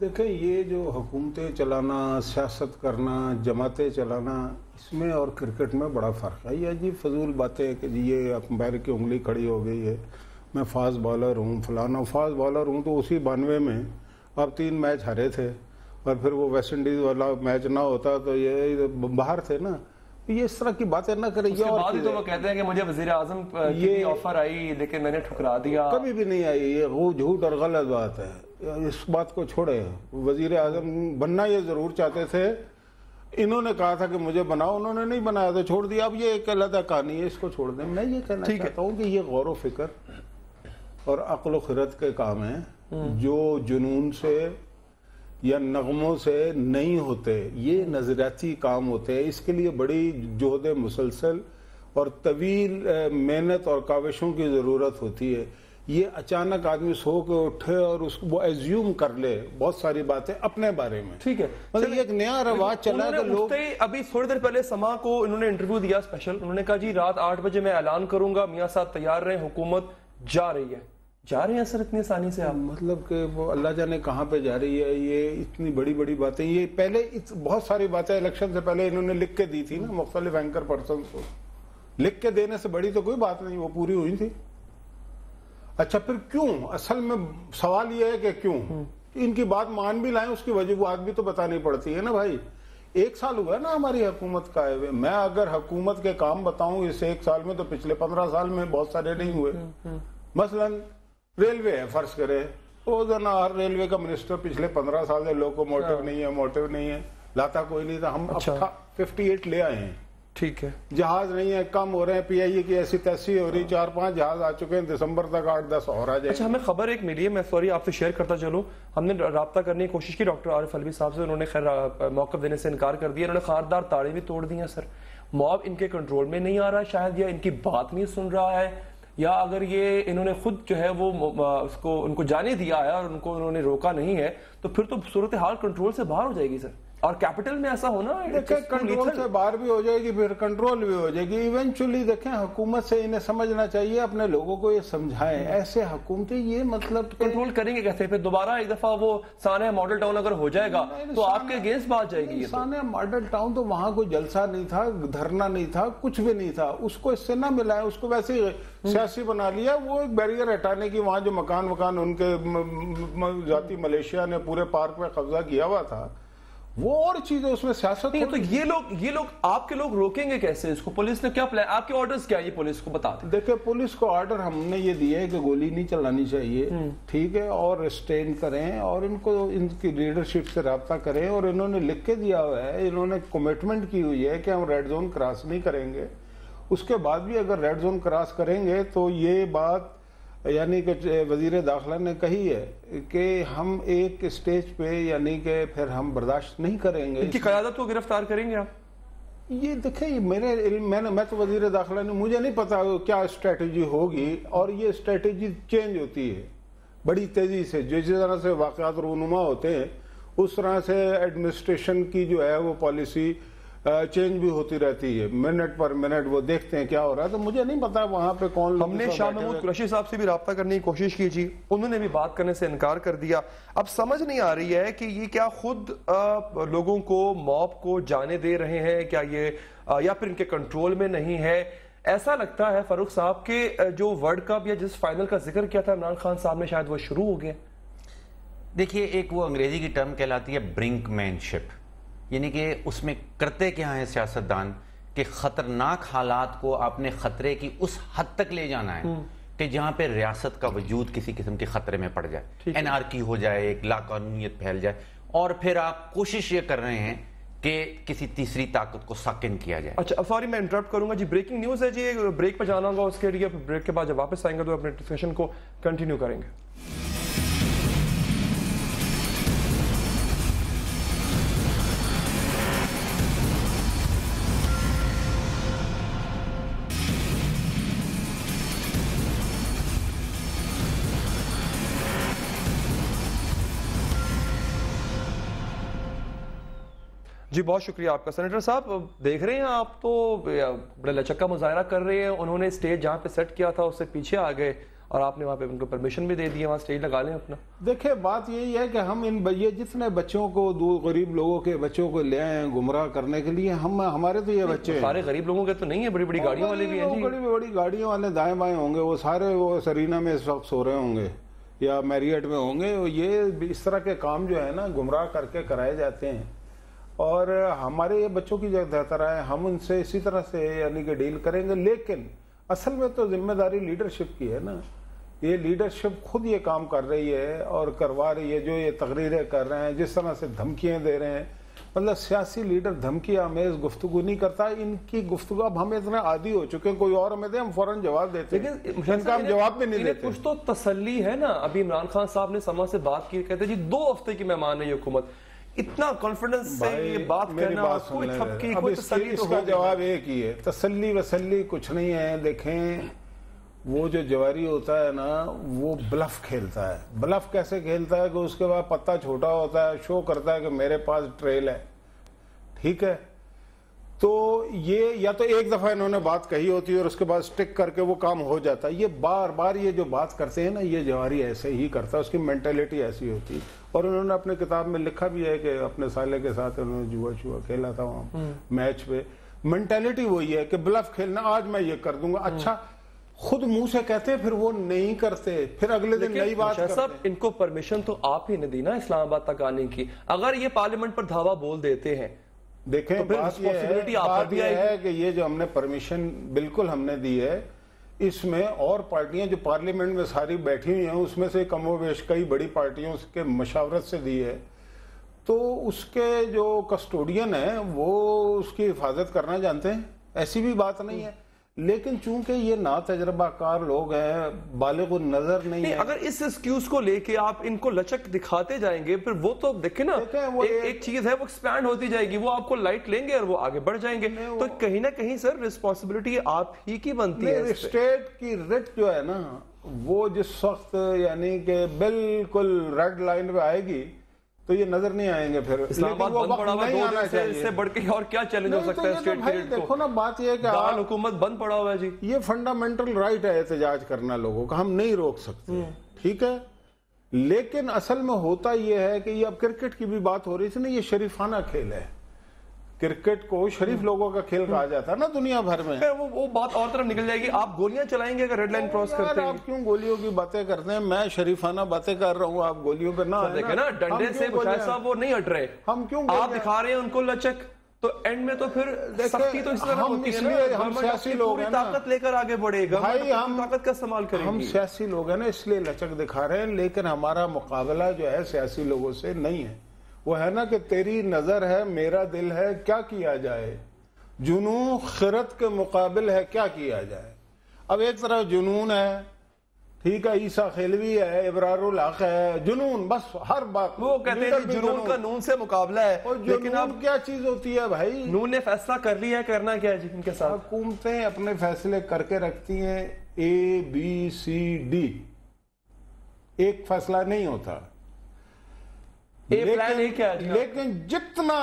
دیکھیں یہ جو حکومتیں چلانا، سیاست کرنا، جماعتیں چلانا، اس میں اور کرکٹ میں بڑا فرق ہے. یہ عجیب فضول باتیں کہ جی یہ امپائر کی انگلی کھڑی ہو گئی ہے، میں فاسٹ بالر ہوں، فلانا فاسٹ بالر ہوں. تو اسی 92 میں آپ 3 میچ ہارے تھے، اور پھر وہ ویسٹ انڈیز والا میچ نہ ہوتا تو یہ باہر تھے نا. یہ اس طرح کی باتیں نہ کریں. اس کے بعد ہی تو وہ کہتے ہیں کہ مجھے وزیر اعظم کی بھی آفر آئی لیکن میں نے ٹھکرا دیا. کبھی بھی نہیں آئی. یہ وہ جھوٹ اور غلط بات ہے. اس بات کو چھوڑے. وزیر اعظم بننا یہ ضرور چاہتے تھے، انہوں نے کہا تھا کہ مجھے بناؤ، انہوں نے نہیں بنایا تو چھوڑ دیا. اب یہ ایک علیحدہ کہانی ہے، اس کو چھوڑ دیں. میں یہ کہنا چاہتا ہوں کہ یہ غور و فکر اور عقل و خرد کے کام ہیں جو جنون سے یا نغموں سے نہیں ہوتے. یہ نظریاتی کام ہوتے ہیں. اس کے لیے بڑی جہد مسلسل اور طویل محنت اور کاوشوں کی ضرورت ہوتی ہے. یہ اچانک آدمی سو کے اٹھے اور اس کو وہ ایزیوم کر لے بہت ساری باتیں اپنے بارے میں. ٹھیک ہے، مطلب یہ ایک نیا رواج چلا کہ لوگ ابھی تھوڑی دیر پہلے سما کو انہوں نے انٹرویو دیا اسپیشل. انہوں نے کہا جی رات 8 بجے میں اعلان کروں گا، میاں صاحب تیار رہیں، حکومت جا رہی ہے. جا رہے ہیں سر اتنی آسانی سے آپ؟ مطلب کہ وہ اللہ جانے کہاں پہ جا رہی ہے. یہ اتنی بڑی بڑی باتیں، یہ پہلے بہت ساری باتیں الیکشن سے پہلے انہوں نے لکھ کے دی تھی نا مختلف اینکر پرسنز کو. لکھ کے دینے سے بڑی تو کوئی بات نہیں، وہ پوری ہوئی تھی. اچھا پھر کیوں؟ اصل میں سوال یہ ہے کہ کیوں ان کی بات مان بھی لائیں، اس کی وجوہات بھی تو بتانی پڑتی ہے نا بھائی. 1 سال ہوا ہے نا ہماری حکومت کا آئے ہوئے. میں اگر حکومت کے کام بتاؤں اس 1 سال میں، تو پچھلے 15 سال میں بہت سارے نہیں ہوئے. مثلاً ریلوے ہے فرض کرے، ہر ریلوے کا منسٹر پچھلے 15 سال سے لوکوموٹو نہیں ہے، موٹو نہیں ہے، لاتا کوئی نہیں تھا. ہم 58 لے آئے ہیں. ٹھیک ہے، جہاز نہیں ہے، کم ہو رہے ہیں. پی آئی اے کی ایسی تیسی ہو رہی، 4-5 جہاز آ چکے ہیں. دسمبر تک 8-10 اور آ جائیں. اچھا ہمیں خبر ایک ملی ہے، میں سوری آپ سے شیئر کرتا چلوں. ہم نے رابطہ کرنے کی کوشش کی ڈاکٹر عارف الوی صاحب سے، انہوں نے خیر موقف دینے سے انکار کر دیا. انہوں نے خاردار تاڑے بھی توڑ دی ہیں. سر موب ان کے کنٹرول میں نہیں آ رہا شاید، یا ان کی بات نہیں سن رہا ہے، یا اگر یہ انہوں نے خود جو ہے وہ اس کو ان کو جانے دیا ہے اور ان کو انہوں نے روکا نہیں ہے، تو پھر تو صورتحال کنٹرول سے باہر ہو جائے گی سر. اور کیپٹل میں ایسا ہونا کنٹرول سے باہر بھی ہو جائے گی، پھر کنٹرول بھی ہو جائے گی. ایونچولی دیکھیں حکومت سے انہیں سمجھنا چاہیے، اپنے لوگوں کو یہ سمجھائیں. ایسے حکومتیں یہ مطلب کنٹرول کریں گے کیسے؟ پھر دوبارہ ایک دفعہ وہ سانحہ ماڈل ٹاؤن اگر ہو جائے گا تو آپ کے اگینسٹ بات جائے گی. سانحہ ماڈل ٹاؤن تو وہاں کوئی جلسہ نہیں تھا، دھرنا نہیں تھا، کچھ بھی نہیں تھا. اس کو اس سے نہ ملا ہے، اس کو ویسے ہی سیاسی بنا لیا. وہ ایک بیریئر ہٹانے کی، وہاں جو مکان ان کے ذاتی ملیشیا نے پورے پارک میں قبضہ کیا ہوا تھا، وہ اور چیزیں اس میں سیاست. تو یہ لوگ آپ کے لوگ روکیں گے کیسے اس کو؟ پولیس نے کیا پلان، آپ کے آرڈرز کیا یہ پولیس کو بتا دیں؟ دیکھیں پولیس کو آرڈر ہم نے یہ دیا ہے کہ گولی نہیں چلانی چاہیے، ٹھیک ہے، اور ریسٹین کریں اور ان کو ان کی لیڈرشپ سے رابطہ کریں. اور انہوں نے لکھ کے دیا ہوا ہے، انہوں نے کمٹمنٹ کی ہوئی ہے کہ ہم ریڈ زون کراس نہیں کریں گے. اس کے بعد بھی اگر ریڈ زون کراس کریں گے تو یہ بات یعنی کہ وزیر داخلہ نے کہی ہے کہ ہم ایک اسٹیج پہ یعنی کہ پھر ہم برداشت نہیں کریں گے. ان کی قیادت کو گرفتار کریں گے آپ؟ یہ دیکھیں میرے علم میں تو وزیر داخلہ نے، مجھے نہیں پتا کیا اسٹریٹجی ہوگی. اور یہ اسٹریٹجی چینج ہوتی ہے بڑی تیزی سے. جس طرح سے واقعات رونما ہوتے ہیں اس طرح سے ایڈمنسٹریشن کی جو ہے وہ پالیسی چینج بھی ہوتی رہتی ہے. منٹ پر منٹ وہ دیکھتے ہیں کیا ہو رہا ہے. تو مجھے نہیں پتا وہاں پہ کون. ہم نے شاہ محمود قریشی صاحب سے بھی رابطہ کرنے کی کوشش کی جی، انہوں نے بھی بات کرنے سے انکار کر دیا. اب سمجھ نہیں آ رہی ہے کہ یہ کیا خود لوگوں کو، موب کو جانے دے رہے ہیں کیا یہ، یا پھر ان کے کنٹرول میں نہیں ہے. ایسا لگتا ہے فاروق صاحب کہ جو ورلڈ کپ یا جس فائنل کا ذکر کیا تھا عمران خان صاحب نے، شاید وہ شروع ہو گیا. دیکھیے ایک وہ انگریزی کی ٹرم کہلاتی ہے برنک مین شپ، یعنی کہ اس میں کرتے کیا ہیں سیاستدان کہ خطرناک حالات کو اپنے خطرے کی اس حد تک لے جانا ہے کہ جہاں پہ ریاست کا وجود کسی قسم کے خطرے میں پڑ جائے، انارکی ہو جائے، ایک لا قانونیت پھیل جائے، اور پھر آپ کوشش یہ کر رہے ہیں کہ کسی تیسری طاقت کو ساکن کیا جائے. اچھا سوری میں انٹرپٹ کروں گا جی، بریکنگ نیوز ہے جی، بریک پہ جانا ہوگا. اس کے لیے بریک کے بعد جب واپس آئیں گے تو اپنے ڈسکشن کو کنٹینیو کریں گے. جی بہت شکریہ آپ کا. سینیٹر صاحب دیکھ رہے ہیں آپ تو بڑا لچک کا مظاہرہ کر رہے ہیں. انہوں نے اسٹیج جہاں پہ سیٹ کیا تھا اس سے پیچھے آ گئے اور آپ نے وہاں پہ ان کو پرمیشن بھی دے دی ہے وہاں اسٹیج لگا لیں اپنا. دیکھیں بات یہی ہے کہ ہم یہ جتنے بچوں کو غریب لوگوں کے بچوں کو لے آئے ہیں گمراہ کرنے کے لیے, ہمارے تو یہ بچے ہیں. سارے غریب لوگوں کے تو نہیں ہے, بڑی بڑی گاڑیوں والے بھی ہیں جی. بڑی گاڑیوں والے دائیں بائیں ہوں گے, وہ سارے وہ سرینا میں اس وقت سو رہے ہوں گے یا میریٹ میں ہوں گے. یہ اس طرح کے کام جو ہے نا گمراہ کر کے کرائے جاتے ہیں, اور ہمارے یہ بچوں کی جو طرح ہے ہم ان سے اسی طرح سے یعنی کہ ڈیل کریں گے. لیکن اصل میں تو ذمہ داری لیڈرشپ کی ہے نا. یہ لیڈرشپ خود یہ کام کر رہی ہے اور کروا رہی ہے, جو یہ تقریریں کر رہے ہیں, جس طرح سے دھمکیاں دے رہے ہیں. مطلب سیاسی لیڈر دھمکی آمیز گفتگو نہیں کرتا. ان کی گفتگو اب ہمیں اتنے عادی ہو چکے ہیں, کوئی اور ہمیں دے ہم فوراً جواب دیتے ہیں, ان کا ہم جواب بھی نہیں دیتے. کچھ تو تسلی ہے نا. ابھی عمران خان صاحب نے سما سے بات کی, کہتے جی 2 ہفتے کی مہمان ہے یہ حکومت. اتنا کانفیڈنس سے یہ بات کرنا, کوئی تھپکی کوئی تسلی تو اس کا جواب ایک ہی ہے, تسلی وسلی کچھ نہیں ہے. دیکھیں وہ جو جواری ہوتا ہے نا وہ بلف کھیلتا ہے. بلف کیسے کھیلتا ہے کہ اس کے بعد پتہ چھوٹا ہوتا ہے, شو کرتا ہے کہ میرے پاس ٹریل ہے, ٹھیک ہے. تو یہ یا تو ایک دفعہ انہوں نے بات کہی ہوتی ہے اور اس کے بعد سٹک کر کے وہ کام ہو جاتا ہے. یہ بار بار یہ جو بات کرتے ہیں نا, یہ جواری ایسے ہی کرتا ہے, اس کی مینٹلٹی ایسی ہوتی ہے. اور انہوں نے اپنے کتاب میں لکھا بھی ہے کہ اپنے سالے کے ساتھ انہوں نے جوا کھیلا تھا وہاں میچ پہ. مینٹلٹی وہی ہے کہ بلف کھیلنا, آج میں یہ کر دوں گا. اچھا خود منہ سے کہتے پھر وہ نہیں کرتے, پھر اگلے دن نئی بات کرتے. صاحب ان کو پرمیشن تو آپ ہی نے دی نا اسلام آباد تک آنے کی. اگر یہ پارلیمنٹ پر دھاوا بول دیتے ہیں, دیکھیں بات یہ ہے کہ یہ جو ہم نے پرمیشن بالکل ہم نے دی ہے, اس میں اور پارٹیاں جو پارلیمنٹ میں ساری بیٹھی ہوئی ہیں اس میں سے کم و بیش کئی بڑی پارٹیوں کے مشاورت سے دی ہے. تو اس کے جو کسٹوڈین ہیں وہ اس کی حفاظت کرنا جانتے ہیں, ایسی بھی بات نہیں ہے. لیکن چونکہ یہ نا تجربہ کار لوگ ہیں, بالغ النظر نہیں ہے. اگر اس ایکسکیوز کو لے کے آپ ان کو لچک دکھاتے جائیں گے, پھر وہ تو دیکھیں نا ایک چیز ہے وہ ایکسپینڈ ہوتی جائے گی, وہ آپ کو لائٹ لیں گے اور وہ آگے بڑھ جائیں گے. تو کہیں نہ کہیں سر رسپانسبلٹی آپ ہی کی بنتی ہے. اسٹیٹ کی رٹ جو ہے نا وہ جس وقت یعنی کہ بالکل ریڈ لائن پہ آئے گی تو یہ نظر نہیں آئیں گے. پھر اسلام آباد بند پڑا ہوا 2 دن سے, اس سے بڑھ کے اور کیا چیلنج ہو سکتا ہے اسٹیٹ کی ریٹ کو. دیکھو نا بات یہ ہے کہ دار حکومت بند پڑا ہوا ہے جی. یہ فنڈامنٹل رائٹ ہے احتجاج کرنا لوگوں کا, ہم نہیں روک سکتے, ٹھیک ہے. لیکن اصل میں ہوتا یہ ہے کہ یہ اب کرکٹ کی بھی بات ہو رہی تھی نا, یہ شریفانہ کھیل ہے. کرکٹ کو شریف لوگوں کا کھیل کہا جاتا ہے نا دنیا بھر میں. وہ بات اور طرف نکل جائے گی. آپ گولیاں چلائیں گے اگر ریڈ لائن کراس کرتے ہیں. آپ کیوں گولیوں کی باتیں کرتے ہیں؟ میں شریفانہ باتیں کر رہا ہوں, آپ گولیوں پہ نہ دیکھیں نا, ڈنڈے سے مشاہد صاحب وہ نہیں ہٹ رہے, ہم کیوں آپ دکھا رہے ہیں ان کو لچک, تو اینڈ میں تو پھر سختی تو اس طرح ہوتی ہے نا. ہم سیاسی لوگ ہیں نا, طاقت لے کر آگے بڑھے گا, طاقت کا استعمال کریں گے. ہم سیاسی لوگ ہیں نا, اس لیے لچک دکھا رہے ہیں. لیکن ہمارا مقابلہ جو ہے سیاسی لوگوں سے نہیں ہے. وہ ہے نا کہ تیری نظر ہے میرا دل ہے, کیا کیا جائے. جنون خرد کے مقابل ہے, کیا کیا جائے. اب ایک طرف جنون ہے, ٹھیک ہے, عیسیٰ خیلوی ہے, ابرار الحق ہے, جنون بس ہر بات. وہ کہتے ہیں جنون کا نون سے مقابلہ ہے. لیکن اب کیا چیز ہوتی ہے بھائی, نون نے فیصلہ کر لیا ہے, کرنا کیا ہے جی ان کے ساتھ. حکومتیں اپنے فیصلے کر کے رکھتی ہیں, ABCD, ایک فیصلہ نہیں ہوتا. لیکن جتنا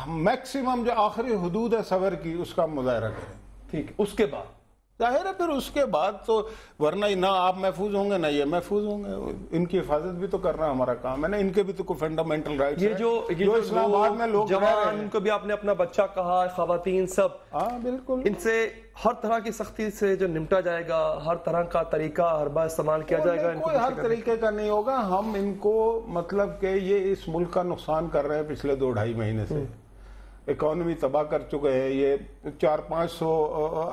میکسیمم جو آخری حدود ہے صبر کی, اس کا مظاہرہ کریں. ٹھیک, اس کے بعد ظاہر ہے پھر اس کے بعد تو ورنہ نہ آپ محفوظ ہوں گے نہ یہ محفوظ ہوں گے. ان کی حفاظت بھی تو کرنا ہمارا کام ہے نا, ان کے بھی تو کوئی فنڈامنٹل رائٹس ہیں. جو اسلام آباد میں لوگ جوان, ان کو بھی آپ نے اپنا بچہ کہا, خواتین سب, ہاں بالکل, ان سے ہر طرح کی سختی سے جو نمٹا جائے گا, ہر طرح کا طریقہ ہر بار استعمال کیا جائے گا. کوئی ہر طریقے کا نہیں ہوگا. ہم ان کو مطلب کہ یہ اس ملک کا نقصان کر رہے ہیں پچھلے 2-2.5 مہینے سے. اکانومی تباہ کر چکے ہیں, یہ 400-500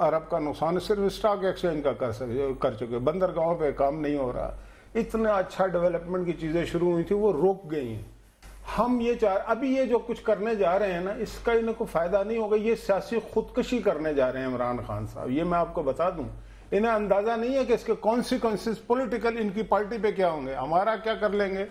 ارب کا نقصان صرف اسٹاک ایکسچینج کا کر چکے. بندرگاہوں پہ کام نہیں ہو رہا. اتنا اچھا ڈیولپمنٹ کی چیزیں شروع ہوئی تھی وہ رک گئی ہیں. ہم یہ ابھی یہ جو کچھ کرنے جا رہے ہیں نا, اس کا انہیں کو فائدہ نہیں ہوگا. یہ سیاسی خودکشی کرنے جا رہے ہیں عمران خان صاحب, یہ میں آپ کو بتا دوں. انہیں اندازہ نہیں ہے کہ اس کے کانسیکوینسز پولیٹیکل ان کی پارٹی پہ کیا ہوں گے. ہمارا کیا کر لیں گے,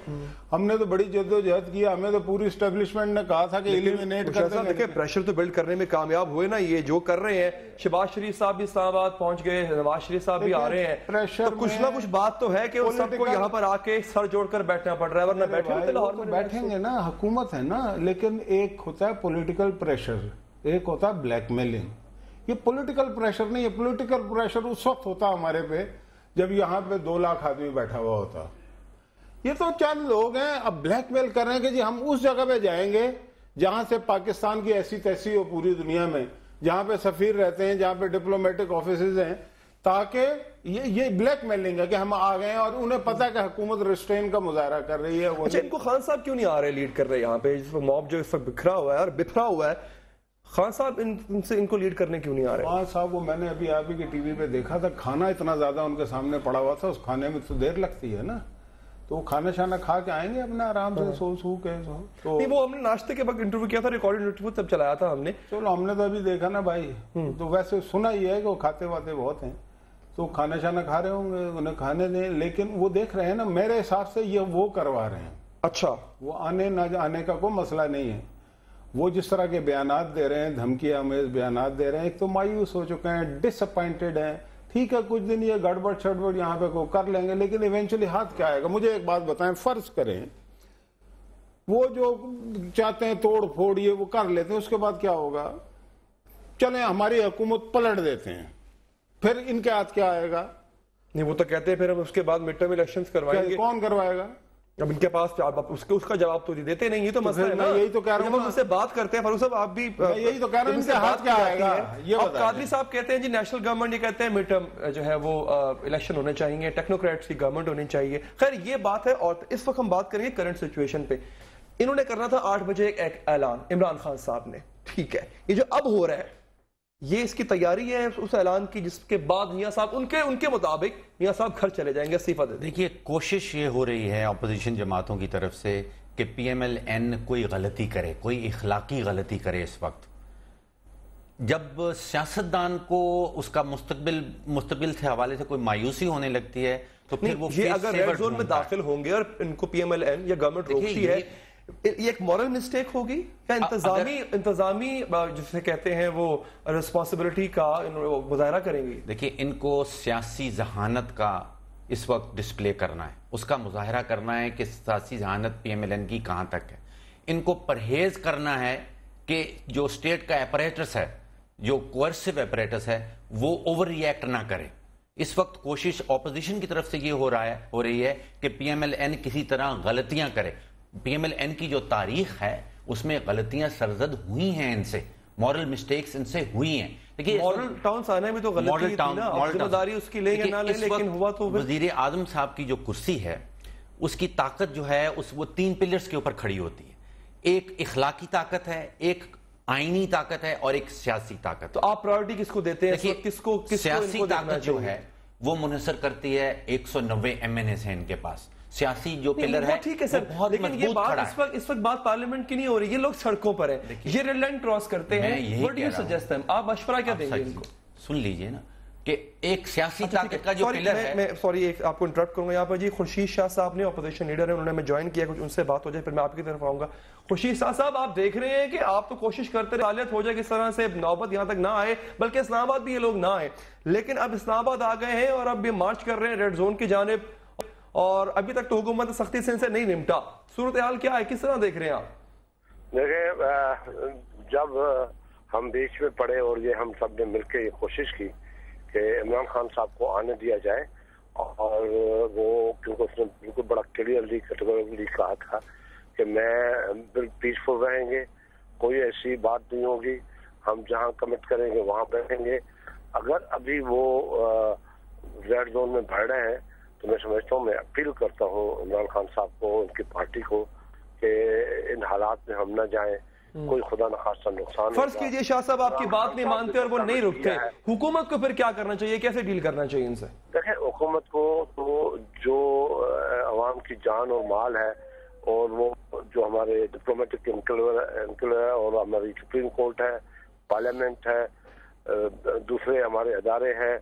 ہم نے تو بڑی جدوجہد کی, ہمیں تو پوری اسٹیبلشمنٹ نے کہا تھا کہ ایلیمینیٹ کر دیں گے. دیکھیں پریشر تو بلڈ کرنے میں کامیاب ہوئے نا, یہ جو کر رہے ہیں. شہباز شریف صاحب بھی اسلام آباد پہنچ گئے, نواز شریف صاحب بھی آ رہے ہیں, تو کچھ نہ کچھ بات تو ہے کہ ان سب کو یہاں پر آ کے سر جوڑ کر بیٹھنا پڑ رہا ہے, ورنہ بیٹھیں گے نا. حکومت ہے نا, لیکن ایک ہوتا ہے پولیٹیکل پریشر, ایک ہوتا ہے بلیک میلنگ. یہ پولیٹیکل پریشر نہیں ہے. پولیٹیکل پریشر اس وقت ہوتا ہمارے پہ جب یہاں پہ 2 لاکھ آدمی بیٹھا ہوا ہوتا. یہ تو چند لوگ ہیں اب بلیک میل کر رہے ہیں کہ جی ہم اس جگہ پہ جائیں گے جہاں سے پاکستان کی ایسی تیسی ہو پوری دنیا میں, جہاں پہ سفیر رہتے ہیں, جہاں پہ ڈپلومیٹک آفیسز ہیں, تاکہ یہ بلیک میلنگ ہے کہ ہم آ گئے, اور انہیں پتہ ہے کہ حکومت ریسٹرین کا مظاہرہ کر رہی ہے. اچھا, ان کو خان صاحب کیوں نہیں آ رہے لیڈ کر رہے یہاں پہ؟ موب جو اس وقت بکھرا ہوا ہے اور بکھرا ہوا ہے, خان صاحب ان کو لیڈ کرنے کیوں نہیں آ رہے؟ خان صاحب کو میں نے ابھی آپ ہی کے ٹی وی پہ دیکھا تھا, کھانا اتنا زیادہ ان کے سامنے پڑا ہوا تھا, اس کھانے میں تو دیر لگتی ہے نا, تو وہ کھانا شانا کھا کے آئیں گے اپنا آرام سے سو کے. تو نہیں, وہ ہم نے ناشتے کے وقت انٹرویو کیا تھا, ریکارڈڈ انٹرویو تب چلایا تھا ہم نے. چلو ہم نے تو ابھی دیکھا نا بھائی, تو ویسے سنا ہی ہے کہ وہ کھاتے واتے بہت ہیں, تو کھانا شانا کھا رہے ہوں گے, انہیں کھانے دیں. لیکن وہ دیکھ رہے ہیں نا, میرے حساب سے یہ وہ کروا رہے ہیں. اچھا, وہ آنے نہ آنے کا کوئی مسئلہ نہیں ہے. وہ جس طرح کے بیانات دے رہے ہیں, دھمکی آمیز بیانات دے رہے ہیں, ایک تو مایوس ہو چکے ہیں, ڈس اپوائنٹڈ ہیں. ٹھیک ہے کچھ دن یہ گڑبڑ چھڑبڑ یہاں پہ کو کر لیں گے, لیکن ایونچولی ہاتھ کیا آئے گا؟ مجھے ایک بات بتائیں, فرض کریں وہ جو چاہتے ہیں توڑ پھوڑ یہ وہ کر لیتے ہیں, اس کے بعد کیا ہوگا؟ چلیں ہماری حکومت پلٹ دیتے ہیں, پھر ان کے ہاتھ کیا آئے گا؟ نہیں, وہ تو کہتے ہیں پھر ہم اس کے بعد مڈ ٹرم الیکشنز کروائیں گے. کون کروائے گا؟ اب ان کے پاس اس کا جواب تو دیتے نہیں. یہ تو مسئلہ ہے نا, یہی تو کہہ رہا ہوں, جب ہم اس سے بات کرتے ہیں فاروق صاحب, آپ بھی یہی تو کہہ رہا ہوں, ان کے ہاتھ کیا آئے گا یہ اب بتائیں. قادری صاحب کہتے ہیں جی نیشنل گورنمنٹ, یہ کہتے ہیں مڈ ٹرم جو ہے وہ الیکشن ہونے چاہیے, ٹیکنوکریٹس کی گورنمنٹ ہونی چاہیے. خیر یہ بات ہے, اور اس وقت ہم بات کریں گے کرنٹ سچویشن پہ. انہوں نے کرنا تھا 8 بجے ایک اعلان, عمران خان صاحب نے, ٹھیک ہے, یہ جو اب ہو رہا ہے یہ اس کی تیاری ہے اس اعلان کی, جس کے بعد میاں صاحب ان کے مطابق میاں صاحب گھر چلے جائیں گے, استعفیٰ دے دیں. دیکھیے کوشش یہ ہو رہی ہے اپوزیشن جماعتوں کی طرف سے کہ پی ایم ایل این کوئی غلطی کرے, کوئی اخلاقی غلطی کرے. اس وقت جب سیاستدان کو اس کا مستقبل سے حوالے سے کوئی مایوسی ہونے لگتی ہے تو پھر وہ یہ اگر ریڈ زون میں داخل ہوں گے اور ان کو پی ایم ایل این یا گورنمنٹ روکتی ہے, یہ ایک مورل مسٹیک ہوگی یا انتظامی جسے کہتے ہیں وہ ریسپانسبلٹی کا مظاہرہ کریں گی؟ دیکھیے ان کو سیاسی ذہانت کا اس وقت ڈسپلے کرنا ہے, اس کا مظاہرہ کرنا ہے کہ سیاسی ذہانت پی ایم ایل این کی کہاں تک ہے. ان کو پرہیز کرنا ہے کہ جو اسٹیٹ کا اپریٹس ہے, جو کوئرسو اپریٹس ہے, وہ اوور ری ایکٹ نہ کرے. اس وقت کوشش اپوزیشن کی طرف سے یہ ہو رہی ہے کہ پی ایم ایل این کسی طرح غلطیاں کرے. پی ایم ایل این کی جو تاریخ ہے اس میں غلطیاں سرزد ہوئی ہیں, ان سے مورل مسٹیکس ان سے ہوئی ہیں. ماڈل ٹاؤنز آنے میں تو غلطی تھی نا, ذمہ داری اس کی لیں یا نہ لیں, لیکن ہوا تو وزیر اعظم صاحب کی جو کرسی ہے اس کی طاقت جو ہے وہ 3 پلرز کے اوپر کھڑی ہوتی ہے. ایک اخلاقی طاقت ہے, ایک آئینی طاقت ہے, اور ایک سیاسی طاقت. تو آپ پرائورٹی کس کو دیتے ہیں؟ کس کو سیاسی طاقت جو ہے وہ منحصر کرتی ہے 190 ایم این ایز ہیں ان کے پاس. سیاسی جو پلر ہے ٹھیک ہے سر, لیکن یہ بات اس وقت بات پارلیمنٹ کی نہیں ہو رہی, یہ لوگ سڑکوں پر ہیں, یہ ریڈ لائن کراس کرتے ہیں. What do you suggest them? آپ مشورہ کیا دیں گے ان کو؟ سن لیجئے نا کہ ایک سیاسی طاقت کا جو پلر ہے. میں سوری آپ کو انٹرپٹ کروں گا یہاں پر جی. خورشید شاہ صاحب نے اپوزیشن لیڈر ہیں, انہوں نے میں جوائن کیا, کچھ ان سے بات ہو جائے پھر میں آپ کی طرف آؤں گا. خورشید شاہ صاحب آپ دیکھ رہے ہیں کہ آپ تو کوشش کرتے رہے حالت ہو جائے کہ اس طرح سے نوبت یہاں تک نہ آئے, بلکہ اسلام آباد بھی یہ لوگ نہ آئے, لیکن اب اسلام آباد آ گئے ہیں اور اب یہ مارچ کر رہے ہیں ریڈ زون کی جانب, اور ابھی تک تو حکومت سختی سے ان سے نہیں نمٹا. صورتحال کیا ہے, کس طرح دیکھ رہے ہیں آپ؟ دیکھیں, جب ہم بیچ میں پڑے اور یہ ہم سب نے مل کے یہ کوشش کی کہ عمران خان صاحب کو آنے دیا جائے, اور وہ کیونکہ اس نے بالکل بڑا کلیئرلی کیٹیگریکلی کہا تھا کہ میں پیسفل رہیں گے, کوئی ایسی بات نہیں ہوگی, ہم جہاں کمٹ کریں گے وہاں بیٹھیں گے. اگر ابھی وہ ریڈ زون میں بڑھ رہے ہیں تو میں سمجھتا ہوں, میں اپیل کرتا ہوں عمران خان صاحب کو, ان کی پارٹی کو, کہ ان حالات میں ہم نہ جائیں, کوئی خدا نخواستہ نقصان. فرض کیجئے شاہ صاحب آپ کی بات نہیں مانتے اور وہ نہیں رکتے, حکومت کو پھر کیا کرنا چاہیے, کیسے ڈیل کرنا چاہیے ان سے؟ دیکھیں حکومت کو تو جو عوام کی جان اور مال ہے, اور وہ جو ہمارے ڈپلومیٹک انکلیو ہے, اور ہماری سپریم کورٹ ہے, پارلیمنٹ ہے, دوسرے ہمارے ادارے ہیں,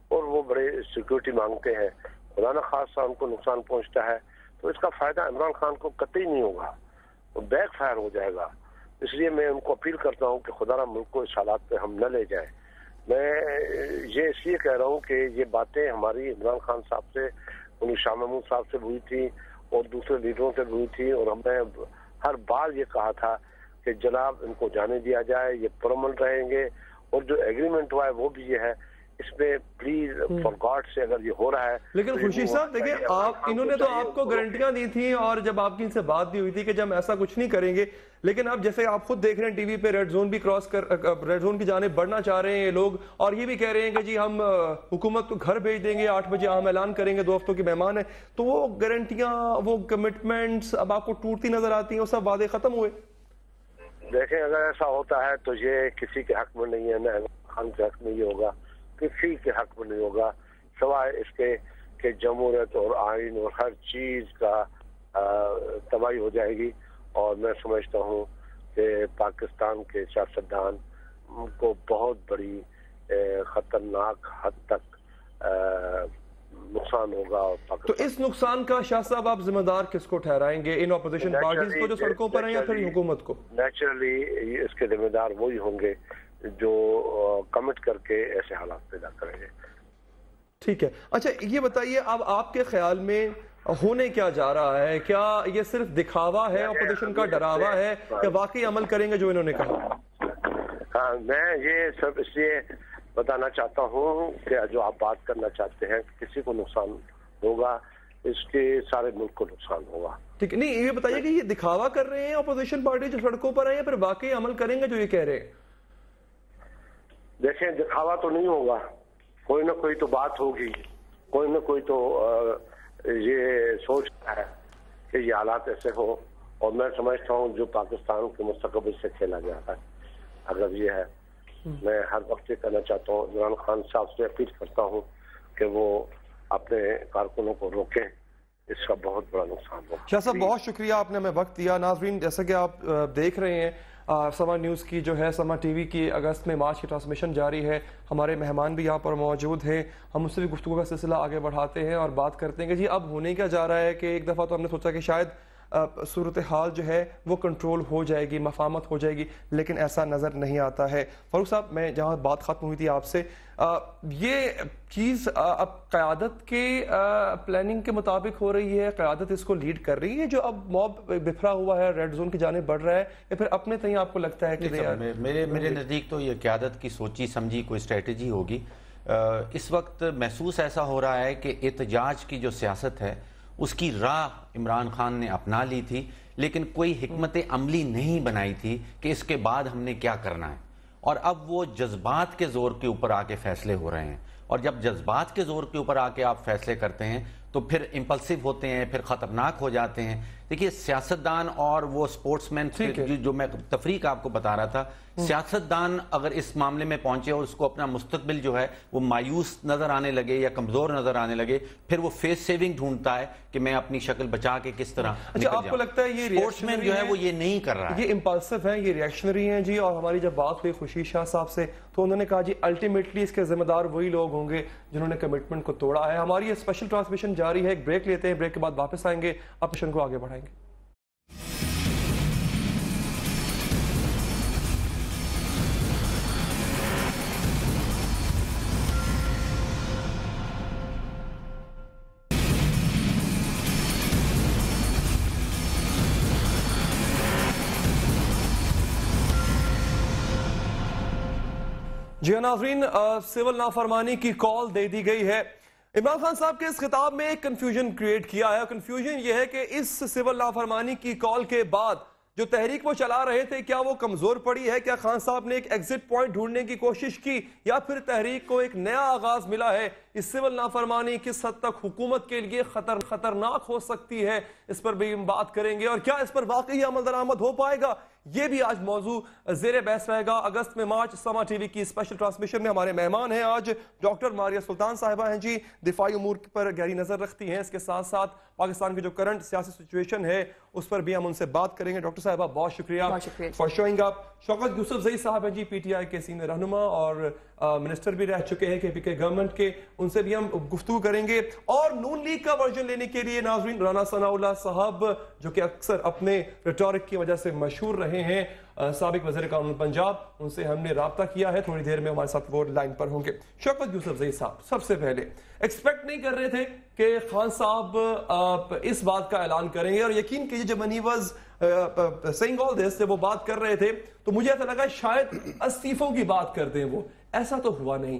اور وہ بڑے سیکورٹی مانگتے ہیں, خدا نخواستہ ان کو نقصان پہنچتا ہے تو اس کا فائدہ عمران خان کو قطعی نہیں ہوگا, بیک فائر ہو جائے گا. اس لیے میں ان کو اپیل کرتا ہوں کہ خدا را ملک کو اس حالات پہ ہم نہ لے جائیں. میں یہ اس لیے کہہ رہا ہوں کہ یہ باتیں ہماری عمران خان صاحب سے, انہیں شاہ محمود صاحب سے ہوئی تھی اور دوسرے لیڈروں سے ہوئی تھی, اور ہم نے ہر بار یہ کہا تھا کہ جناب ان کو جانے دیا جائے, یہ پرامن رہیں گے, اور جو ایگریمنٹ ہوا ہے وہ بھی یہ ہے اس میں پلیز فار گاڈ سے اگر یہ ہو رہا ہے. لیکن خورشید صاحب دیکھیں انہوں نے تو آپ کو گارنٹیاں دی تھیں اور جب آپ کی ان سے بات بھی ہوئی تھی کہ جب ایسا کچھ نہیں کریں گے، لیکن اب جیسے آپ خود دیکھ رہے ہیں ٹی وی پہ ریڈ زون بھی ریڈ زون کی جانب بڑھنا چاہ رہے ہیں یہ لوگ، اور یہ بھی کہہ رہے ہیں کہ جی ہم حکومت کو گھر بھیج دیں گے 8 بجے ہم اعلان کریں گے 2 ہفتوں کی مہمان ہے. تو وہ گارنٹیاں وہ کمٹمنٹس اب آپ کو ٹوٹتی نظر آتی ہیں، وہ سب وعدے ختم ہوئے؟ دیکھیں اگر ایسا ہوتا ہے تو یہ کسی کے حق میں نہیں ہے، نہ عمران خان کے حق میں یہ ہوگا، کسی کے حق میں نہیں ہوگا، سوائے اس کے کہ جمہوریت اور آئین اور ہر چیز کا تباہی ہو جائے گی. اور میں سمجھتا ہوں کہ پاکستان کے سیاستدان کو بہت بڑی خطرناک حد تک نقصان ہوگا. تو اس نقصان کا شاہ صاحب آپ ذمہ دار کس کو ٹھہرائیں گے؟ ان اپوزیشن پارٹیز کو جو سڑکوں پر ہیں یا پھر حکومت کو؟ نیچرلی اس کے ذمہ دار وہی ہوں گے جو کمٹ کر کے ایسے حالات پیدا کریں گے. ٹھیک ہے. اچھا یہ بتائیے اب آپ کے خیال میں ہونے کیا جا رہا ہے؟ کیا یہ صرف دکھاوا ہے، اپوزیشن کا ڈراوا ہے، کہ واقعی عمل کریں گے جو انہوں نے کہا؟ ہاں میں یہ سب اس لیے بتانا چاہتا ہوں کہ جو آپ بات کرنا چاہتے ہیں کسی کو نقصان ہوگا، اس کے سارے ملک کو نقصان ہوگا. ٹھیک ہے. نہیں یہ بتائیے کہ یہ دکھاوا کر رہے ہیں اپوزیشن پارٹی جو سڑکوں پر ہیں، یا پھر واقعی عمل کریں گے جو یہ کہہ رہے ہیں؟ دیکھیں دکھاوا تو نہیں ہوگا، کوئی نہ کوئی تو بات ہوگی، کوئی نہ کوئی تو یہ سوچ رہا ہے کہ یہ حالات ایسے ہو. اور میں سمجھتا ہوں جو پاکستان کے مستقبل سے کھیلا گیا ہے اگر یہ ہے، میں ہر وقت یہ کہنا چاہتا ہوں عمران خان صاحب سے اپیل کرتا ہوں کہ وہ اپنے کارکنوں کو روکیں، اس کا بہت بڑا نقصان ہوگا. شاہ صاحب بہت شکریہ، آپ نے ہمیں وقت دیا. ناظرین جیسا کہ آپ دیکھ رہے ہیں سما نیوز کی جو ہے سما ٹی وی کی اگست میں مارچ کی ٹرانسمیشن جاری ہے. ہمارے مہمان بھی یہاں پر موجود ہیں، ہم اس سے بھی گفتگو کا سلسلہ آگے بڑھاتے ہیں اور بات کرتے ہیں کہ جی اب ہونے کیا جا رہا ہے. کہ ایک دفعہ تو ہم نے سوچا کہ شاید صورتحال جو ہے وہ کنٹرول ہو جائے گی، مفاہمت ہو جائے گی، لیکن ایسا نظر نہیں آتا ہے. فاروق صاحب میں جہاں بات ختم ہوئی تھی آپ سے، یہ چیز اب قیادت کے پلاننگ کے مطابق ہو رہی ہے، قیادت اس کو لیڈ کر رہی ہے جو اب موب بکھرا ہوا ہے ریڈ زون کی جانب بڑھ رہا ہے، یا پھر اپنے تئیں آپ کو لگتا ہے کہ میرے نزدیک تو یہ قیادت کی سوچی سمجھی کوئی اسٹریٹجی ہوگی. اس وقت محسوس ایسا ہو رہا ہے کہ احتجاج کی جو سیاست ہے اس کی راہ عمران خان نے اپنا لی تھی، لیکن کوئی حکمت عملی نہیں بنائی تھی کہ اس کے بعد ہم نے کیا کرنا ہے. اور اب وہ جذبات کے زور کے اوپر آ کے فیصلے ہو رہے ہیں، اور جب جذبات کے زور کے اوپر آ کے آپ فیصلے کرتے ہیں تو پھر امپلسیو ہوتے ہیں، پھر خطرناک ہو جاتے ہیں. دیکھیے سیاستدان اور وہ سپورٹس مین جو میں تفریق آپ کو بتا رہا تھا، سیاستدان اگر اس معاملے میں پہنچے اور اس کو اپنا مستقبل جو ہے وہ مایوس نظر آنے لگے یا کمزور نظر آنے لگے، پھر وہ فیس سیونگ ڈھونڈتا ہے کہ میں اپنی شکل بچا کے کس طرح نکل جاؤں. آپ کو لگتا ہے یہ سپورٹس مین جو ہے وہ یہ نہیں کر رہا ہے، یہ امپلسو ہیں، یہ ریئیکشنری ہیں جی. اور ہماری جب بات ہوئی خورشید شاہ صاحب سے تو انہوں نے کہا جی الٹیمیٹلی اس کے ذمہ دار وہی لوگ ہوں گے جنہوں نے کمٹمنٹ کو توڑا ہے. ہماری یہ اسپیشل ٹرانسمیشن جاری ہے، ایک بریک لیتے ہیں، بریک کے بعد واپس آئیں گے، آپ مشن کو آگے بڑھائیں گے. جی ناظرین، سول نافرمانی کی کال دے دی گئی ہے. عمران خان صاحب کے اس خطاب میں ایک کنفیوژن کریٹ کیا ہے. کنفیوژن یہ ہے کہ اس سول نافرمانی کی کال کے بعد جو تحریک وہ چلا رہے تھے کیا وہ کمزور پڑی ہے؟ کیا خان صاحب نے ایک ایگزٹ پوائنٹ ڈھونڈنے کی کوشش کی، یا پھر تحریک کو ایک نیا آغاز ملا ہے؟ اس سول نافرمانی کس حد تک حکومت کے لیے خطرناک ہو سکتی ہے، اس پر بھی ہم بات کریں گے. اور کیا اس پر واقعی عمل درآمد ہو پائے گا، یہ بھی آج موضوع زیر بحث رہے گا. اگست میں مارچ سما ٹی وی کی اسپیشل ٹرانسمیشن میں ہمارے مہمان ہیں آج ڈاکٹر ماریہ سلطان صاحبہ ہیں جی، دفاعی امور پر گہری نظر رکھتی ہیں. اس کے ساتھ ساتھ پاکستان کی جو کرنٹ سیاسی سچویشن ہے اس پر بھی ہم ان سے بات کریں گے. ڈاکٹر صاحبہ بہت شکریہ فار شوئنگ اپ. شوکت یوسف زئی صاحب ہیں جی، پی ٹی آئی کے سینئر رہنما اور منسٹر بھی رہ چکے ہیں کے گورنمنٹ کے، ان سے بھی ہم گفتگو کریں گے. اور نون لیگ کا ورژن لینے کے لیے ناظرین رانا ثناء اللہ صاحب جو کہ اکثر اپنے ریٹورک کی وجہ سے مشہور رہے ہیں، سابق وزیر قانون پنجاب، ان سے ہم نے رابطہ کیا ہے، تھوڑی دیر میں ہمارے ساتھ وہ لائن پر ہوں گے. شوکت یوسف زئی صاحب، سب سے پہلے ایکسپیکٹ نہیں کر رہے تھے کہ خان صاحب اس بات کا اعلان کریں گے، اور یقین کیجیے جب when he was saying all this، جب وہ بات کر رہے تھے تو مجھے ایسا لگا شاید استعفوں کی بات کر دیں وہ، ایسا تو ہوا نہیں.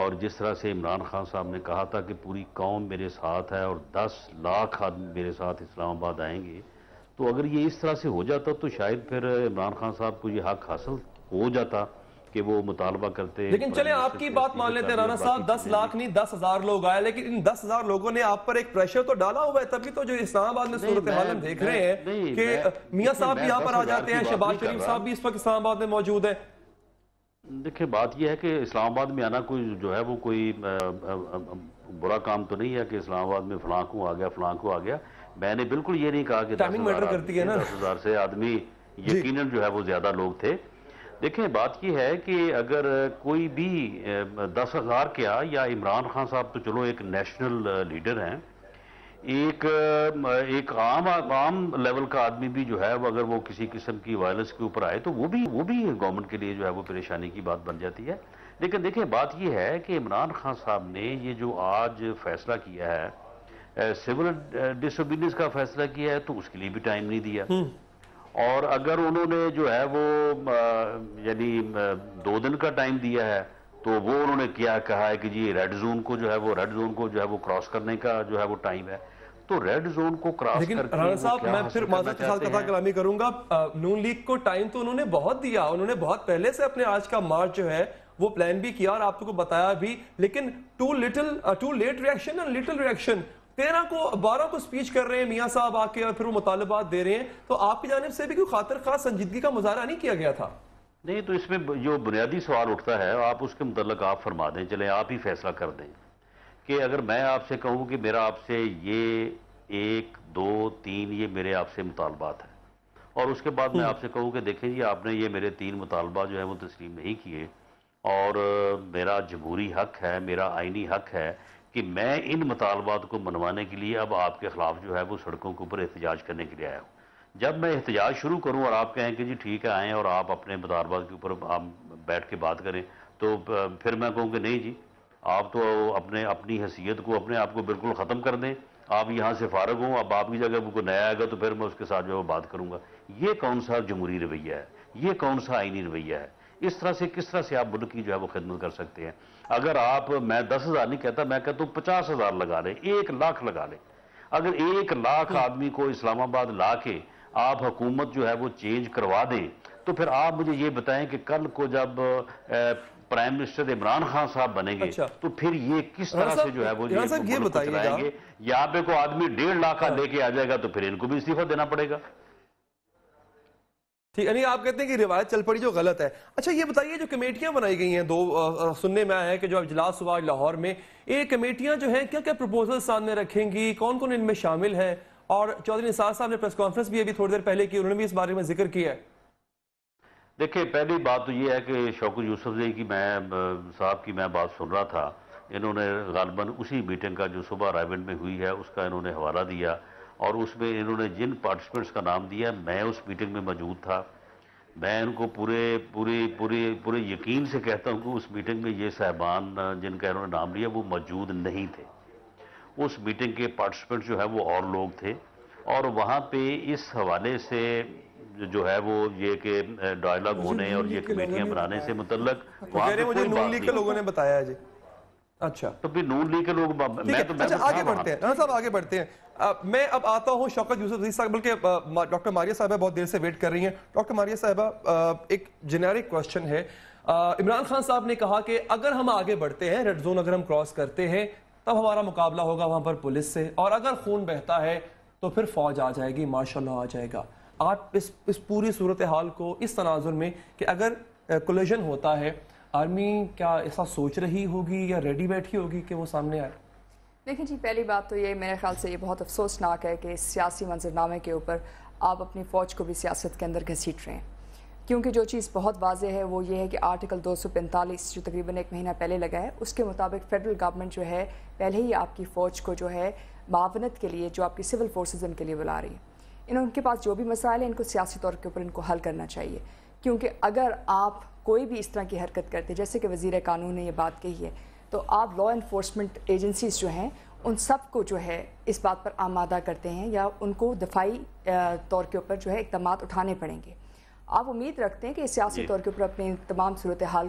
اور جس طرح سے عمران خان صاحب نے کہا تھا کہ پوری قوم میرے ساتھ ہے اور 10 لاکھ آدمی میرے ساتھ اسلام آباد آئیں گے، تو اگر یہ اس طرح سے ہو جاتا تو شاید پھر عمران خان صاحب کو یہ حق حاصل ہو جاتا کہ وہ مطالبہ کرتے. لیکن چلیں آپ کی بات مان لیتے ہیں رانا صاحب، 10 لاکھ نہیں 10,000 لوگ آئے، لیکن ان 10,000 لوگوں نے آپ پر ایک پریشر تو ڈالا ہوا ہے، تبھی تو جو اسلام آباد میں صورتحال ہم دیکھ رہے ہیں کہ میاں صاحب بھی یہاں پر آ جاتے ہیں، شہباز شریف صاحب بھی اس وقت اسلام آباد میں موجود ہیں. دیکھیں بات یہ ہے کہ اسلام آباد میں آنا کوئی جو ہے وہ کوئی برا کام تو نہیں ہے کہ اسلام آباد میں فلاں کو آ گیا فلاں کو آ گیا. میں نے بالکل یہ نہیں کہا کہ 10,000 سے آدمی یقیناً جو ہے وہ زیادہ لوگ تھے. دیکھیں بات یہ ہے کہ اگر کوئی بھی 10,000 کیا یا عمران خان صاحب تو چلو ایک نیشنل لیڈر ہیں، ایک عام لیول کا آدمی بھی جو ہے وہ اگر وہ کسی قسم کی وائلنس کے اوپر آئے تو وہ بھی گورنمنٹ کے لیے جو ہے وہ پریشانی کی بات بن جاتی ہے. لیکن دیکھیں بات یہ ہے کہ عمران خان صاحب نے یہ جو آج فیصلہ کیا ہے، سول ڈس اوبیڈینس کا فیصلہ کیا ہے، تو اس کے لیے بھی ٹائم نہیں دیا. اور اگر انہوں نے جو ہے وہ یعنی 2 دن کا ٹائم دیا ہے تو وہ انہوں نے کیا کہا ہے کہ جی ریڈ زون کو جو ہے وہ کراس کرنے کا جو ہے وہ ٹائم ہے. تو ریڈ زون کو کراس لیکن کر کے رانا صاحب میں پھر معذرت کے ساتھ قطع کلامی کروں گا، نون لیگ کو ٹائم تو انہوں نے بہت دیا، انہوں نے بہت پہلے سے اپنے آج کا مارچ جو ہے وہ پلان بھی کیا اور آپ کو بتایا بھی، لیکن too late reaction and little reaction. 12 کو سپیچ کر رہے ہیں میاں صاحب آ کے اور پھر وہ مطالبات دے رہے ہیں، تو آپ کی جانب سے بھی کوئی خاطر خواہ سنجیدگی کا مظاہرہ نہیں کیا گیا تھا؟ نہیں، تو اس میں جو بنیادی سوال اٹھتا ہے آپ اس کے متعلق آپ فرما دیں، چلیں آپ ہی فیصلہ کر دیں کہ اگر میں آپ سے کہوں کہ میرا آپ سے یہ 1 2 3 یہ میرے آپ سے مطالبات ہیں، اور اس کے بعد میں آپ سے کہوں کہ دیکھیں جی آپ نے یہ میرے 3 مطالبات جو ہیں وہ تسلیم نہیں کیے، اور میرا جمہوری حق ہے، میرا آئینی حق ہے کہ میں ان مطالبات کو منوانے کے لیے اب آپ کے خلاف جو ہے وہ سڑکوں کے اوپر احتجاج کرنے کے لیے آیا ہوں. جب میں احتجاج شروع کروں اور آپ کہیں کہ جی ٹھیک ہے آئیں اور آپ اپنے مطالبات کے اوپر آپ بیٹھ کے بات کریں، تو پھر میں کہوں کہ نہیں جی آپ تو اپنی حیثیت کو اپنے آپ کو بالکل ختم کر دیں، آپ یہاں سے فارغ ہوں، اب آپ کی جگہ کوئی نیا آئے گا تو پھر میں اس کے ساتھ جو بات کروں گا. یہ کون سا جمہوری رویہ ہے؟ یہ کون سا آئینی رویہ ہے؟ اس طرح سے کس طرح سے آپ ملک کی جو ہے وہ خدمت کر سکتے ہیں؟ اگر آپ، میں 10,000 نہیں کہتا، میں کہتا ہوں 50,000 لگا لیں، 1 لاکھ لگا لیں. اگر 1 لاکھ آدمی کو اسلام آباد لا کے آپ حکومت جو ہے وہ چینج کروا دیں، تو پھر آپ مجھے یہ بتائیں کہ کل کو جب پرائم منسٹر عمران خان صاحب بنیں گے تو پھر یہ کس طرح سے جو ہے وہ ملک کو چلائیں گے؟ یہاں پہ کوئی آدمی 1.5 لاکھ لے کے آ جائے گا تو پھر ان کو بھی استعفیٰ دینا پڑے گا. ٹھیک، یعنی آپ کہتے ہیں کہ روایت چل پڑی جو غلط ہے. اچھا یہ بتائیے جو کمیٹیاں بنائی گئی ہیں، 2 سننے میں آیا ہے کہ جو اجلاس ہوا لاہور میں، یہ کمیٹیاں جو ہیں کیا کیا پروپوزل سامنے رکھیں گی، کون کون ان میں شامل ہیں؟ اور چودھری نثار صاحب نے پریس کانفرنس بھی ابھی تھوڑی دیر پہلے کی، انہوں نے بھی اس بارے میں ذکر کیا ہے. دیکھیں پہلی بات تو یہ ہے کہ شوکت یوسفزئی کی صاحب کی میں بات سن رہا تھا، انہوں نے غالباً اسی میٹنگ کا جو صبح رائیونڈ میں ہوئی ہے اس کا انہوں نے حوالہ دیا، اور اس میں انہوں نے جن پارٹیسپینٹس کا نام دیا، میں اس میٹنگ میں موجود تھا. میں ان کو پورے یقین سے کہتا ہوں کہ اس میٹنگ میں یہ صاحبان جن کا انہوں نے نام لیا وہ موجود نہیں تھے. اس میٹنگ کے پارٹیسپینٹ جو ہے وہ اور لوگ تھے، اور وہاں پہ اس حوالے سے جو ہے وہ یہ کہ ڈائلاگ ہونے اور یہ کمیٹیاں بنانے سے متعلق مجھے نون لیگ کے لوگوں نے بتایا ہے. جی اچھا، تو بھی نون لیگ کے لوگ آگے بڑھتے ہیں رانا صاحب، آگے بڑھتے ہیں. میں اب آتا ہوں شوکت یوسفزئی صاحب، بلکہ ڈاکٹر ماریہ صاحبہ بہت دیر سے ویٹ کر رہی ہیں. ڈاکٹر ماریہ صاحبہ، ایک جنیرک کوشچن ہے. عمران خان صاحب نے کہا کہ اگر ہم آگے بڑھتے ہیں، ریڈ زون اگر ہم کراس کرتے ہیں تب ہمارا مقابلہ ہوگا وہاں پر پولیس سے، اور اگر خون بہتا ہے تو پھر فوج آ جائے گی، ماشاءاللہ آ جائے گا. آپ اس پوری صورتحال کو اس تناظر میں کہ اگر کولیجن ہوتا ہے، آرمی کیا ایسا سوچ رہی ہوگی یا ریڈی بیٹھی ہوگی کہ وہ سامنے آئے؟ دیکھیں جی، پہلی بات تو یہ میرے خیال سے یہ بہت افسوسناک ہے کہ اس سیاسی منظرنامے کے اوپر آپ اپنی فوج کو بھی سیاست کے اندر گھسیٹ رہے ہیں، کیونکہ جو چیز بہت واضح ہے وہ یہ ہے کہ آرٹیکل 245 جو تقریباً 1 مہینہ پہلے لگا ہے، اس کے مطابق فیڈرل گورنمنٹ جو ہے پہلے ہی آپ کی فوج کو جو ہے معاونت کے لیے، جو آپ کی سول فورسز ان کے لیے بلا رہی ہے. ان کے پاس جو بھی مسائل ہیں ان کو سیاسی طور کے اوپر ان کو حل کرنا چاہیے، کیونکہ اگر آپ کوئی بھی اس طرح کی حرکت کرتے، جیسے کہ وزیر قانون نے یہ بات کہی ہے، تو آپ لا انفورسمنٹ ایجنسیز جو ہیں ان سب کو جو ہے اس بات پر آمادہ کرتے ہیں یا ان کو دفاعی طور کے اوپر جو ہے اقدامات اٹھانے پڑیں گے. آپ امید رکھتے ہیں کہ سیاسی طور کے اوپر اپنے تمام صورتحال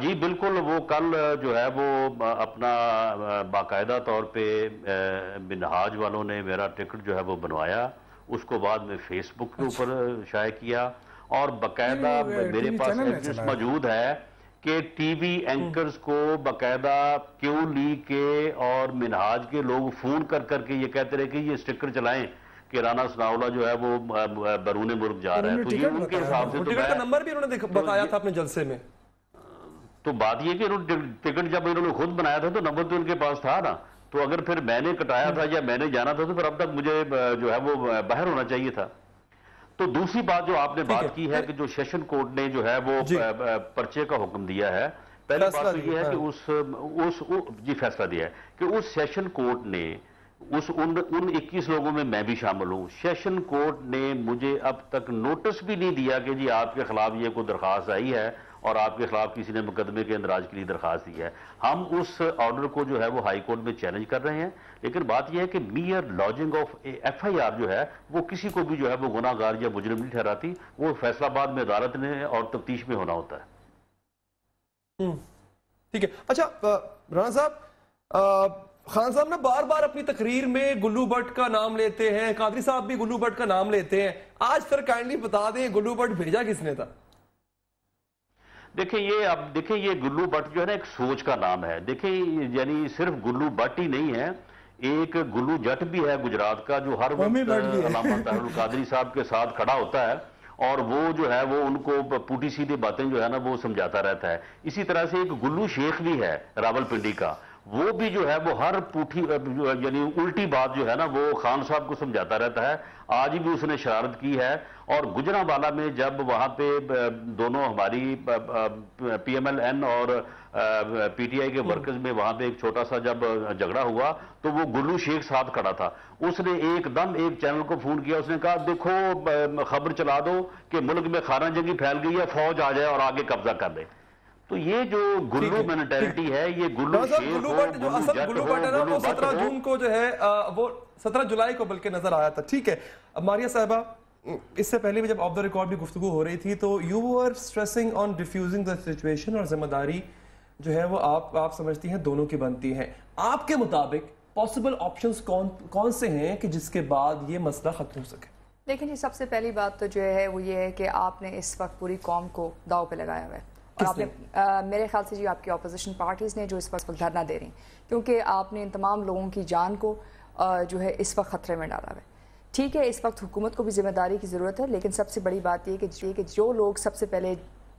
جی بالکل، وہ کل جو ہے وہ اپنا باقاعدہ طور پہ منہاج والوں نے میرا ٹکٹ جو ہے وہ بنوایا، اس کو بعد میں فیس بک کے اوپر شائع کیا، اور باقاعدہ میرے پاس ایویڈنس موجود ہے کہ ٹی وی اینکرز کو باقاعدہ کیو لی کے اور منہاج کے لوگ فون کر کر کے یہ کہتے رہے کہ یہ سٹیکر چلائیں کہ رانا ثناءاللہ جو ہے وہ بیرون ملک جا رہا ہے، تو یہ ان کے حساب سے ٹکٹ کا نمبر بھی انہوں نے بتایا تھا اپنے جلسے میں. تو بات یہ کہ ٹکٹ جب انہوں نے خود بنایا تھا تو نمبر تو ان کے پاس تھا نا، تو اگر پھر میں نے کٹایا تھا یا میں نے جانا تھا تو پھر اب تک مجھے جو ہے وہ باہر ہونا چاہیے تھا. تو دوسری بات جو آپ نے بات کی ہے کہ جو سیشن کورٹ نے جو ہے وہ پرچے کا حکم دیا ہے، پہلی بات تو یہ ہے کہ فیصلہ دیا ہے کہ اس سیشن کورٹ نے ان 21 لوگوں میں میں بھی شامل ہوں، سیشن کورٹ نے مجھے اب تک نوٹس بھی نہیں دیا کہ جی آپ کے خلاف یہ کوئی درخواست آئی ہے اور آپ کے خلاف کسی نے مقدمے کے اندراج کے لیے درخواست دی ہے. ہم اس آرڈر کو جو ہے وہ ہائی کورٹ میں چیلنج کر رہے ہیں، لیکن بات یہ ہے کہ mere lodging of F I R جو ہے وہ کسی کو بھی جو ہے وہ گناہ گار یا مجرم نہیں ٹھہراتی، وہ فیصلہ آباد میں عدالت نے اور تفتیش میں ہونا ہوتا ہے. ٹھیک ہے. اچھا رانا صاحب، خان صاحب نے بار بار اپنی تقریر میں گلو بٹ کا نام لیتے ہیں، قادری صاحب بھی گلو بٹ کا نام لیتے ہیں. آج سر کائنڈلی بتا دیں گلو بٹ بھیجا کس نے تھا؟ دیکھیں یہ گلو بٹ جو ہے نا ایک سوچ کا نام ہے. دیکھیں یعنی صرف گلو بٹ ہی نہیں ہے، ایک گلو جٹ بھی ہے گجرات کا جو ہر وقت علامہ طاہر القادری صاحب کے ساتھ کھڑا ہوتا ہے اور وہ جو ہے وہ ان کو پوٹی سیدھی باتیں جو ہے نا وہ سمجھاتا رہتا ہے. اسی طرح سے ایک گلو شیخ بھی ہے راول پنڈی کا، وہ بھی جو ہے وہ ہر پوٹھی یعنی الٹی بات جو ہے نا وہ خان صاحب کو سمجھاتا رہتا ہے. آج بھی اس نے شرارت کی ہے، اور گجرانوالہ میں جب وہاں پہ دونوں ہماری پی ایم ایل این اور پی ٹی آئی کے ورکرز میں وہاں پہ ایک چھوٹا سا جب جھگڑا ہوا تو وہ گلو شیخ ساتھ کھڑا تھا. اس نے ایک دم ایک چینل کو فون کیا، اس نے کہا دیکھو خبر چلا دو کہ ملک میں خانہ جنگی پھیل گئی ہے، فوج آ جائے اور آگے قبضہ کر دے. تو یہ جو گلو مینٹیلٹی ہے، یہ گلو بٹ جو اصل گلو بٹ ہے نا وہ 17 جون کو جو ہے وہ 17 جولائی کو بلکہ نظر آیا تھا. ٹھیک ہے. اب ماریہ صاحبہ، اس سے پہلے بھی جب آف دا ریکارڈ بھی گفتگو ہو رہی تھی تو you were stressing on defusing the situation, اور ذمہ داری جو ہے وہ آپ سمجھتی ہیں دونوں کی بنتی ہے. آپ کے مطابق پاسبل آپشنز کون سے ہیں کہ جس کے بعد یہ مسئلہ ختم ہو سکے؟ دیکھیں جی، سب سے پہلی بات تو جو ہے وہ یہ ہے کہ آپ نے اس وقت پوری قوم کو داؤ پہ لگایا ہوا ہے، اور آپ نے میرے خیال سے جی آپ کی اپوزیشن پارٹیز نے جو اس وقت دھرنا دے رہی ہیں، کیونکہ آپ نے ان تمام لوگوں کی جان کو جو ہے اس وقت خطرے میں ڈالا ہوا ہے. ٹھیک ہے، اس وقت حکومت کو بھی ذمہ داری کی ضرورت ہے، لیکن سب سے بڑی بات یہ کہ جو لوگ سب سے پہلے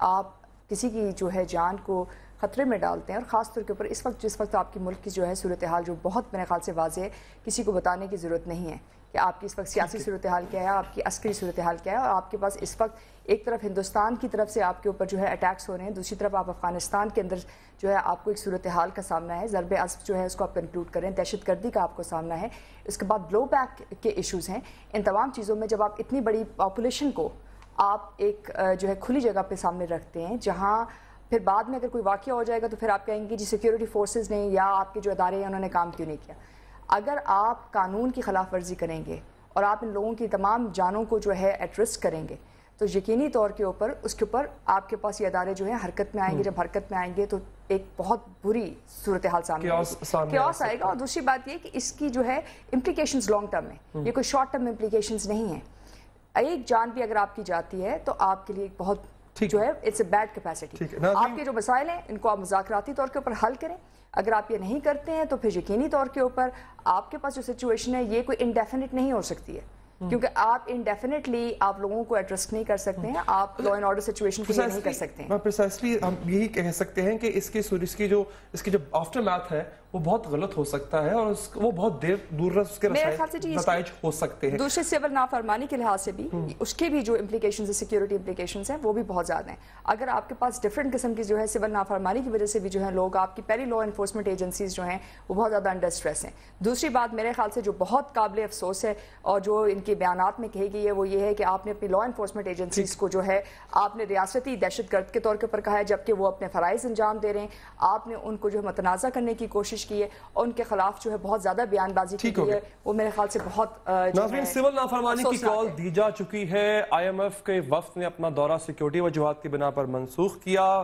آپ کسی کی جو ہے جان کو خطرے میں ڈالتے ہیں، اور خاص طور کے اوپر جس وقت آپ کی ملک کی جو ہے صورتحال جو بہت میرے خیال سے واضح ہے، کسی کو بتانے کی ضرورت نہیں ہے کہ آپ کی اس وقت سیاسی صورتحال کیا ہے، آپ کی عسکری صورتحال کیا ہے، اور آپ کے پاس اس وقت ایک طرف ہندوستان کی طرف سے آپ کے اوپر جو ہے اٹیکس ہو رہے ہیں، دوسری طرف آپ افغانستان کے اندر جو ہے آپ کو ایک صورتحال کا سامنا ہے، ضرب عصب جو ہے اس کو آپ کنکلوڈ کریں، دہشت گردی کا آپ کو سامنا ہے، اس کے بعد بلو بیک کے ایشوز ہیں. ان تمام چیزوں میں جب آپ اتنی بڑی پاپولیشن کو آپ ایک جو ہے کھلی جگہ پہ سامنے رکھتے ہیں، جہاں پھر بعد میں اگر کوئی واقعہ ہو جائے گا تو پھر آپ کہیں گے جی سیکیورٹی فورسز نے یا آپ کے جو ادارے ہیں انہوں نے کام کیوں نہیں کیا. اگر آپ قانون کی خلاف ورزی کریں گے اور آپ ان لوگوں کی تمام جانوں کو جو ہے ایٹ رسک کریں گے تو یقینی طور کے اوپر اس کے اوپر آپ کے پاس یہ ادارے جو ہیں حرکت میں آئیں گے. جب حرکت میں آئیں گے تو ایک بہت بری صورتحال سامنے کیوس آئے گا. اور دوسری بات یہ کہ اس کی جو ہے امپلیکیشنز لانگ ٹرم میں، یہ کوئی شارٹ ٹرم امپلیکیشنز نہیں ہیں. ایک جان بھی اگر آپ کی جاتی ہے تو آپ کے لیے ایک بہت جو ہے اٹس اے بیڈ کیپیسٹی. آپ کے جو مسائل ہیں ان کو آپ مذاکراتی طور کے اوپر حل کریں. اگر آپ یہ نہیں کرتے ہیں تو پھر یقینی طور کے اوپر آپ کے پاس جو سچویشن ہے یہ کوئی انڈیفینٹ نہیں ہو سکتی ہے، کیونکہ آپ انڈیفینٹلی آپ لوگوں کو ایڈریس نہیں کر سکتے ہیں، آپ لا اینڈ آرڈر سچویشن کو نہیں کر سکتے ہیں. پریسائسلی ہم یہی کہہ سکتے ہیں کہ اس کی جو آفٹر میتھ ہے وہ بہت غلط ہو سکتا ہے، اور وہ بہت دور رس اس کے نتائج ہو سکتے ہیں. دوسرے سول نافرمانی کے لحاظ سے بھی اس کے بھی جو امپلیکیشنز ہیں، سیکیورٹی امپلیکیشنز ہیں، وہ بھی بہت زیادہ ہیں. اگر آپ کے پاس ڈفرینٹ قسم کی جو ہے سول نافرمانی کی وجہ سے بھی جو ہے لوگ آپ کی پہلی لا انفورسمنٹ ایجنسیز جو ہیں وہ بہت زیادہ انڈر اسٹریس ہیں. دوسری بات میرے خیال سے جو بہت قابل افسوس ہے اور جو ان کے بیانات میں کہی گئی ہے وہ یہ ہے کہ آپ نے اپنی لا انفورسمنٹ ایجنسیز کو جو ہے آپ نے ریاستی دہشت گرد کے طور کے اوپر کہا ہے، جبکہ وہ اپنے فرائض انجام دے رہے ہیں. آپ نے ان کو جو ہے متنازع کرنے کی کوشش کی ہے اور ان کے خلاف جو ہے بہت زیادہ بیان بازی کی ہے، وہ میرے خیال سے بہت ناظرین سول نافرمانی کی کال دی جا چکی ہے. آئی ایم ایف کے وفد نے اپنا دورہ سیکیورٹی وجوہات کی بنا پر منسوخ کیا.